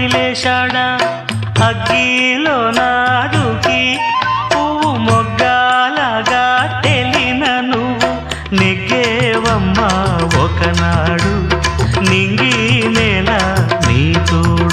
వదిలేశాడా అగ్గిలో నాదుకి పువ్వు మొగ్గాలగా తెలిన నువ్వు నెగ్గేవమ్మా ఒకనాడు నింగి నేల నీ తోడు